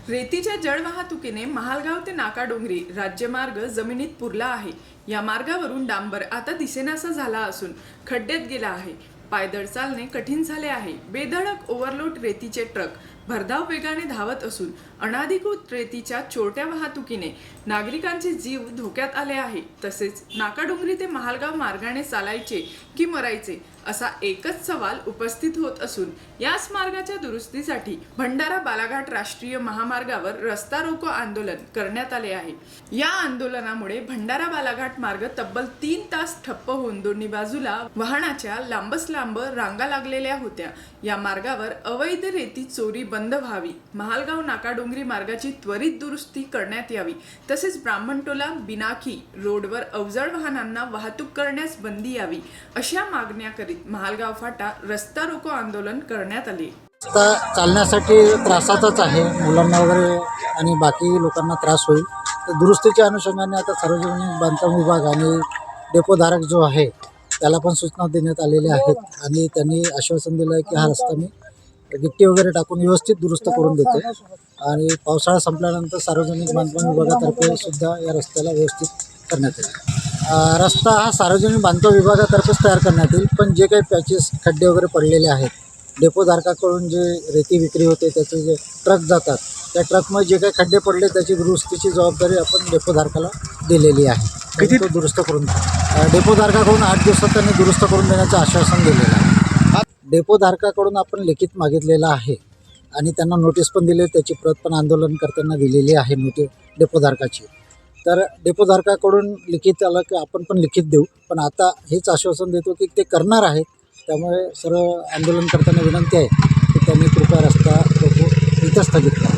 रेतीच्या जलवाहतुकीने महालगाव ते नाकाडोंगरी राज्यमार्ग जमिनीत पुरला आहे। या मार्गावरून डांबर आता दिसेनासा झाला असून खड्ड्यात गेला आहे। पायदळ चालणे कठीण झाले आहे। बेधडक ओव्हरलोड रेतीचे ट्रक भरधाव वेगाने धावत असून अनाधिकृत रेतीच्या चोरट्या वाहतुकीने नागरिकांचे जीव धोक्यात आले आहे। तसेच नाकाडोंगरी ते महालगाव मार्गाने चालायचे की मरायचे असा एकच सवाल उपस्थित होत असून याच मार्गाच्या दुरुस्तीसाठी भंडारा बालाघाट राष्ट्रीय महामार्गावर रस्ता रोको आंदोलन करण्यात आले आहे। या आंदोलनामुळे भंडारा बालाघाट मार्ग तब्बल 3 तास ठप्प होऊन दोन्ही बाजूला वाहनाच्या लांबच लांब रांगा लागलेल्या होत्या। या मार्गावर अवैध रेती चोरी बंद व्हावी, महालगाव नाकाडोंगरी मार्गाची त्वरित दुरुस्ती करण्यात यावी, तसेच ब्राह्मणटोला बिनाकी रोडवर अवजड वाहनांना वाहतूक करण्यास बंदी यावी अशा मागण्या करीत महालगाव फाटा रस्ता रोको आंदोलन करण्यात आले। चालण्यासाठी त्रासातच आहे, मुलांना वगैरे आणि बाकी लोकांना त्रास होईल। तर दुरुस्तीच्या अनुषंगाने आता सार्वजनिक बांधकाम विभाग आणि डेपोधारक जो आहे त्याला पण सूचना देण्यात आलेल्या आहेत आणि त्यांनी आश्वासन दिलं आहे की हा रस्ता मी गिट्टी वगैरे टाकून व्यवस्थित दुरुस्त करून देतो आणि पावसाळा संपल्यानंतर सार्वजनिक बांधकाम विभागातर्फे सुद्धा या रस्त्याला व्यवस्थित करण्यात येईल। रस्ता हा सार्वजनिक बांधकाम विभागातर्फेच तयार करण्यात येईल, पण जे काही पॅचेस खड्डे वगैरे पडलेले आहेत, डेपोधारकाकडून जे रेती विक्री होते त्याचे जे ट्रक जातात त्या ट्रकमध्ये जे काही खड्डे पडले त्याची दुरुस्तीची जबाबदारी आपण डेपोधारकाला दिलेली आहे। तो दुरुस्त करून डेपोधारकाकडून 8 दिवसात त्यांनी दुरुस्त करून देण्याचं आश्वासन दिलेलं आहे। डेपोधारकाकडून आपण लिखित मागितलेलं आहे आणि त्यांना नोटीस पण दिली, त्याची प्रत पण आंदोलनकर्त्यांना दिलेली आहे डेपोधारकाची। तर डेपोधारकाकडून लिखित आलं की आपण पण लिखित देऊ, पण आता हेच आश्वासन देतो की ते करणार आहेत। त्यामुळे सर्व आंदोलनकर्त्यांना विनंती आहे की त्यांनी कृपया रस्ता इथं स्थगित करा।